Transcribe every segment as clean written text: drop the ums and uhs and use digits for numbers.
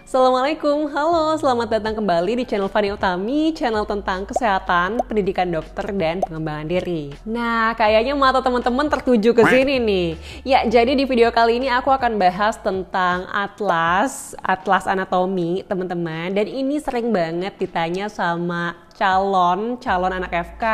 Assalamualaikum, halo, selamat datang kembali di channel Fani Utami, channel tentang kesehatan, pendidikan dokter, dan pengembangan diri. Nah, kayaknya mata teman-teman tertuju ke sini nih. Ya, jadi di video kali ini aku akan bahas tentang atlas anatomi, teman-teman. Dan ini sering banget ditanya sama calon anak FK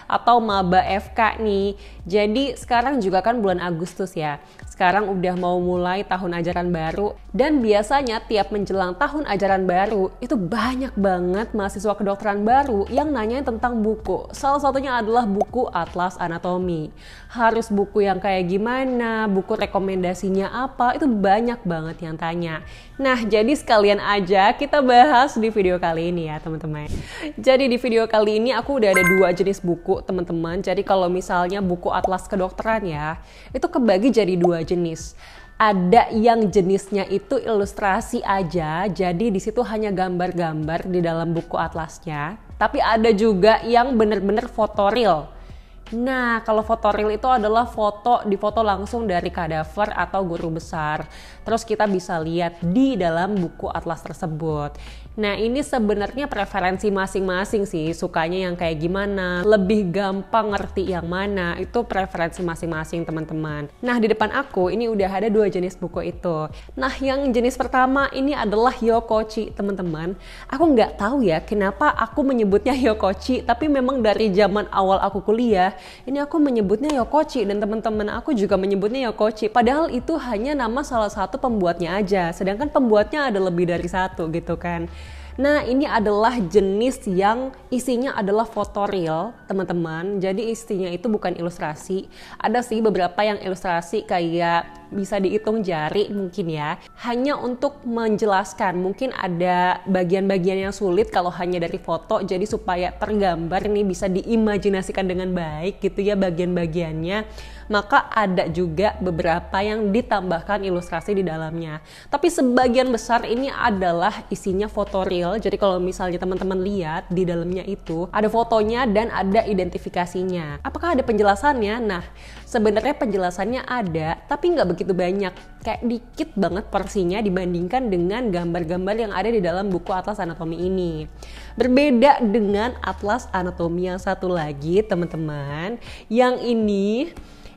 atau maba FK nih. Jadi sekarang juga kan bulan Agustus ya. Sekarang udah mau mulai tahun ajaran baru dan biasanya tiap menjelang tahun ajaran baru itu banyak banget mahasiswa kedokteran baru yang nanyain tentang buku. Salah satunya adalah buku Atlas Anatomi. Harus buku yang kayak gimana, buku rekomendasinya apa, itu banyak banget yang tanya. Nah, jadi sekalian aja kita bahas di video kali ini ya teman-teman. Jadi di video kali ini aku udah ada 2 jenis buku teman-teman. Jadi kalau misalnya buku atlas kedokteran ya, itu kebagi jadi 2 jenis. Ada yang jenisnya itu ilustrasi aja, jadi di situ hanya gambar-gambar di dalam buku atlasnya. Tapi ada juga yang bener-bener foto real. Nah, kalau foto real itu adalah difoto langsung dari kadaver atau guru besar. Terus kita bisa lihat di dalam buku atlas tersebut. Nah, ini sebenarnya preferensi masing-masing sih, sukanya yang kayak gimana, lebih gampang ngerti yang mana, itu preferensi masing-masing teman-teman. Nah, di depan aku ini udah ada 2 jenis buku itu. Nah, yang jenis pertama ini adalah Yokochi, teman-teman. Aku nggak tahu ya kenapa aku menyebutnya Yokochi, tapi memang dari zaman awal aku kuliah, ini aku menyebutnya Yokochi dan teman-teman aku juga menyebutnya Yokochi. Padahal itu hanya nama salah satu pembuatnya aja, sedangkan pembuatnya ada lebih dari 1 gitu kan. Nah, ini adalah jenis yang isinya adalah foto real, teman-teman. Jadi isinya itu bukan ilustrasi. Ada sih beberapa yang ilustrasi kayak bisa dihitung jari mungkin ya. Hanya untuk menjelaskan, mungkin ada bagian-bagian yang sulit kalau hanya dari foto. Jadi supaya tergambar nih bisa diimajinasikan dengan baik gitu ya bagian-bagiannya. Maka ada juga beberapa yang ditambahkan ilustrasi di dalamnya. Tapi sebagian besar ini adalah isinya foto real. Jadi kalau misalnya teman-teman lihat di dalamnya itu ada fotonya dan ada identifikasinya. Apakah ada penjelasannya? Nah, sebenarnya penjelasannya ada, tapi nggak begitu banyak. Kayak dikit banget porsinya dibandingkan dengan gambar-gambar yang ada di dalam buku Atlas Anatomi ini. Berbeda dengan Atlas Anatomi yang satu lagi, teman-teman. Yang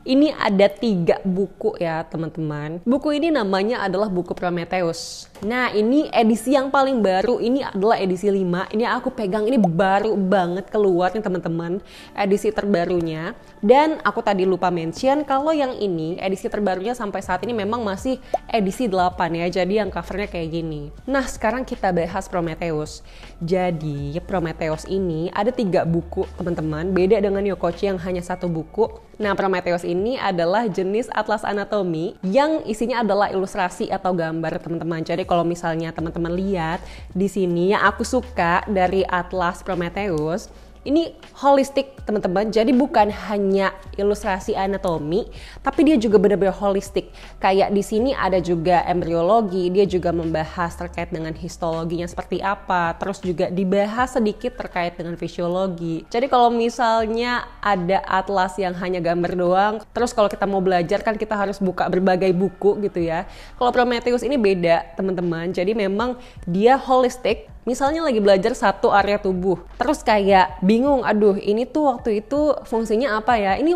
ini ada 3 buku ya teman-teman. Buku ini namanya adalah buku Prometheus. Nah, ini edisi yang paling baru, ini adalah edisi 5. Ini aku pegang, ini baru banget keluar nih teman-teman, edisi terbarunya. Dan aku tadi lupa mention kalau yang ini edisi terbarunya sampai saat ini memang masih edisi 8 ya. Jadi yang covernya kayak gini. Nah, sekarang kita bahas Prometheus. Jadi Prometheus ini ada 3 buku teman-teman, beda dengan Yokochi yang hanya 1 buku. Nah, Prometheus ini adalah jenis atlas anatomi yang isinya adalah ilustrasi atau gambar teman-teman. Jadi kalau misalnya teman-teman lihat di sini yang aku suka dari atlas Prometheus, ini holistik teman-teman, jadi bukan hanya ilustrasi anatomi, tapi dia juga benar-benar holistik. Kayak di sini ada juga embriologi, dia juga membahas terkait dengan histologinya seperti apa, terus juga dibahas sedikit terkait dengan fisiologi. Jadi kalau misalnya ada atlas yang hanya gambar doang, terus kalau kita mau belajar kan kita harus buka berbagai buku gitu ya. Kalau Prometheus ini beda teman-teman, jadi memang dia holistik. Misalnya lagi belajar satu area tubuh, terus kayak bingung, aduh ini tuh waktu itu fungsinya apa ya? Ini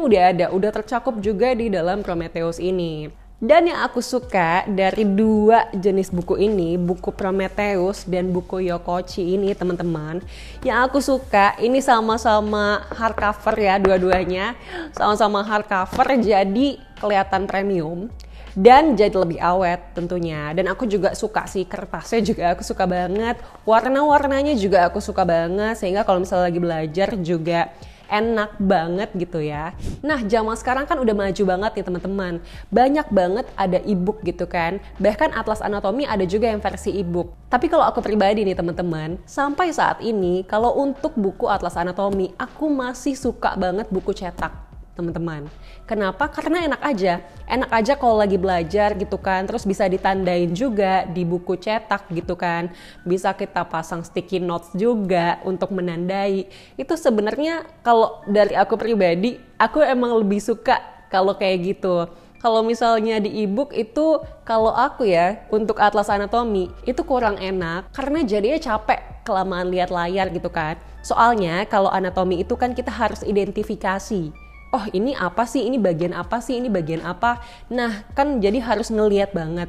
udah tercakup juga di dalam Prometheus ini. Dan yang aku suka dari 2 jenis buku ini, buku Prometheus dan buku Yokochi ini teman-teman, yang aku suka ini sama-sama hardcover ya, dua-duanya sama-sama hardcover, jadi kelihatan premium. Dan jadi lebih awet tentunya. Dan aku juga suka sih kertasnya, juga aku suka banget. Warna-warnanya juga aku suka banget. Sehingga kalau misalnya lagi belajar juga enak banget gitu ya. Nah, zaman sekarang kan udah maju banget nih teman-teman. Banyak banget ada e-book gitu kan. Bahkan Atlas Anatomi ada juga yang versi e-book. Tapi kalau aku pribadi nih teman-teman, sampai saat ini kalau untuk buku Atlas Anatomi, aku masih suka banget buku cetak. Teman-teman. Kenapa? Karena enak aja. Enak aja kalau lagi belajar gitu kan. Terus bisa ditandain juga di buku cetak gitu kan. Bisa kita pasang sticky notes juga untuk menandai. Itu sebenarnya kalau dari aku pribadi, aku emang lebih suka kalau kayak gitu. Kalau misalnya di e-book itu, kalau aku ya, untuk atlas anatomi, itu kurang enak karena jadinya capek kelamaan lihat layar gitu kan. Soalnya kalau anatomi itu kan kita harus identifikasi. Oh ini apa sih, ini bagian apa sih, ini bagian apa. Nah kan jadi harus ngeliat banget.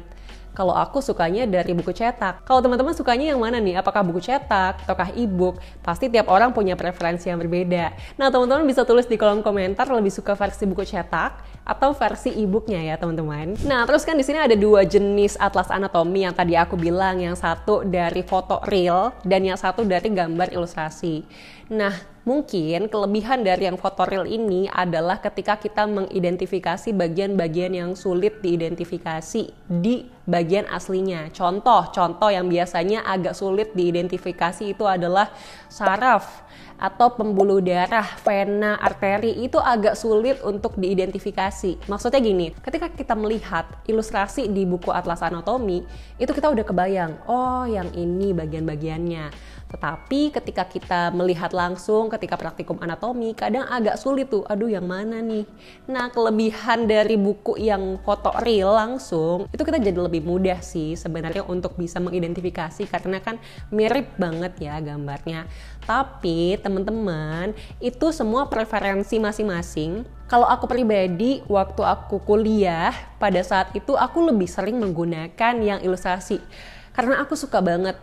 Kalau aku sukanya dari buku cetak. Kalau teman-teman sukanya yang mana nih? Apakah buku cetak ataukah e-book? Pasti tiap orang punya preferensi yang berbeda. Nah, teman-teman bisa tulis di kolom komentar lebih suka versi buku cetak atau versi e-booknya ya, teman-teman. Nah, terus kan di sini ada 2 jenis atlas anatomi yang tadi aku bilang, yang satu dari foto real dan yang satu dari gambar ilustrasi. Nah, mungkin kelebihan dari yang foto real ini adalah ketika kita mengidentifikasi bagian-bagian yang sulit diidentifikasi di bagian aslinya. Contoh yang biasanya agak sulit diidentifikasi itu adalah saraf atau pembuluh darah, vena, arteri, itu agak sulit untuk diidentifikasi. Maksudnya gini, ketika kita melihat ilustrasi di buku atlas anatomi, itu kita udah kebayang, oh yang ini bagian-bagiannya. Tetapi ketika kita melihat langsung, ketika praktikum anatomi, kadang agak sulit tuh, aduh yang mana nih? Nah, kelebihan dari buku yang foto real langsung, itu kita jadi lebih mudah sih sebenarnya untuk bisa mengidentifikasi karena kan mirip banget ya gambarnya. Tapi teman-teman, itu semua preferensi masing-masing. Kalau aku pribadi, waktu aku kuliah, pada saat itu aku lebih sering menggunakan yang ilustrasi. Karena aku suka banget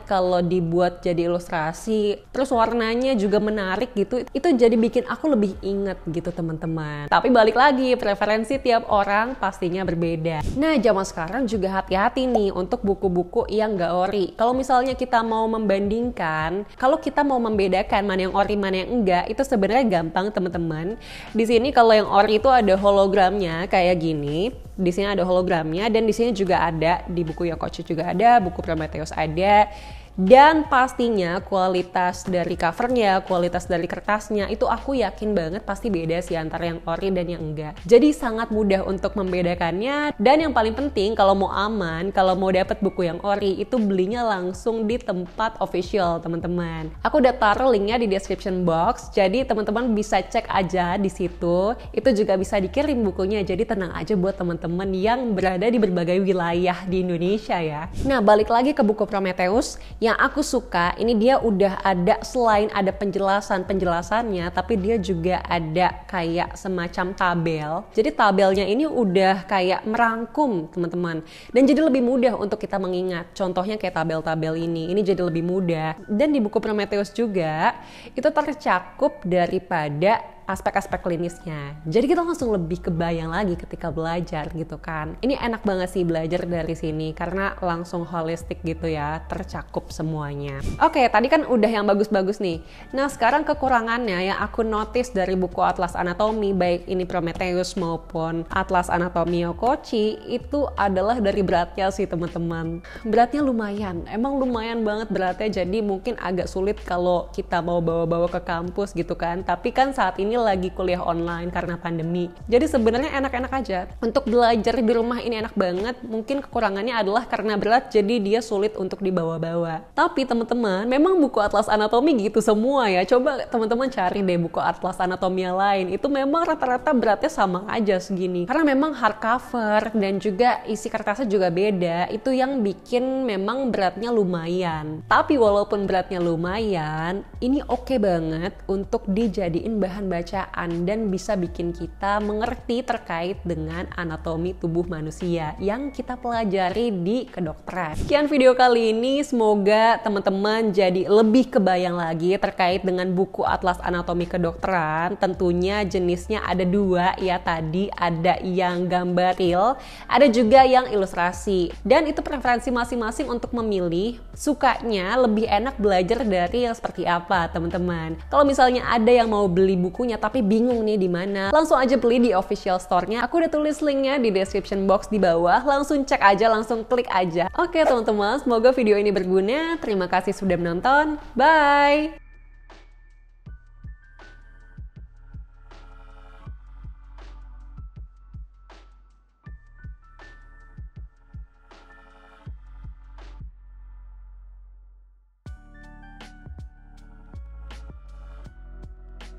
kalau dibuat jadi ilustrasi, terus warnanya juga menarik gitu, itu jadi bikin aku lebih inget gitu teman-teman. Tapi balik lagi, preferensi tiap orang pastinya berbeda. Nah, zaman sekarang juga hati-hati nih untuk buku-buku yang gak ori. Kalau misalnya kita mau membandingkan, kalau kita mau membedakan mana yang ori mana yang enggak, itu sebenarnya gampang teman-teman. Di sini kalau yang ori itu ada hologramnya kayak gini. Di sini ada hologramnya dan di sini juga ada, di buku Yokochi juga ada, buku Prometheus ada. Dan pastinya kualitas dari covernya, kualitas dari kertasnya itu aku yakin banget pasti beda sih antara yang ori dan yang enggak. Jadi sangat mudah untuk membedakannya. Dan yang paling penting kalau mau aman, kalau mau dapat buku yang ori itu belinya langsung di tempat official teman-teman. Aku udah taruh linknya di description box, jadi teman-teman bisa cek aja di situ. Itu juga bisa dikirim bukunya, jadi tenang aja buat teman-teman yang berada di berbagai wilayah di Indonesia ya. Nah, balik lagi ke buku Prometheus. Yang aku suka, ini dia udah ada, selain ada penjelasannya, tapi dia juga ada kayak semacam tabel. Jadi tabelnya ini udah kayak merangkum teman-teman. Dan jadi lebih mudah untuk kita mengingat. Contohnya kayak tabel-tabel ini jadi lebih mudah. Dan di buku Prometheus juga, itu tercakup daripada aspek-aspek klinisnya. Jadi kita langsung lebih kebayang lagi ketika belajar gitu kan. Ini enak banget sih belajar dari sini karena langsung holistik gitu ya, tercakup semuanya. Oke, tadi kan udah yang bagus-bagus nih. Nah, sekarang kekurangannya yang aku notice dari buku Atlas Anatomi, baik ini Prometheus maupun Atlas Anatomi Yokochi, itu adalah dari beratnya sih teman-teman. Beratnya lumayan, emang lumayan banget beratnya, jadi mungkin agak sulit kalau kita mau bawa-bawa ke kampus gitu kan. Tapi kan saat ini lagi kuliah online karena pandemi. Jadi sebenarnya enak-enak aja. Untuk belajar di rumah ini enak banget. Mungkin kekurangannya adalah karena berat jadi dia sulit untuk dibawa-bawa. Tapi teman-teman, memang buku Atlas Anatomi gitu semua ya. Coba teman-teman cari deh buku Atlas Anatomi yang lain. Itu memang rata-rata beratnya sama aja segini. Karena memang hardcover dan juga isi kertasnya juga beda. Itu yang bikin memang beratnya lumayan. Tapi walaupun beratnya lumayan, ini oke banget untuk dijadiin bahan bacaan dan bisa bikin kita mengerti terkait dengan anatomi tubuh manusia yang kita pelajari di kedokteran. Sekian video kali ini, semoga teman-teman jadi lebih kebayang lagi terkait dengan buku Atlas Anatomi Kedokteran. Tentunya jenisnya ada 2 ya, tadi ada yang gambar real, ada juga yang ilustrasi. Dan itu preferensi masing-masing untuk memilih sukanya lebih enak belajar dari yang seperti apa teman-teman. Kalau misalnya ada yang mau beli bukunya tapi bingung nih di mana, langsung aja beli di official store-nya. Aku udah tulis linknya di description box di bawah, langsung cek aja, langsung klik aja. Oke teman-teman, semoga video ini berguna. Terima kasih sudah menonton. Bye!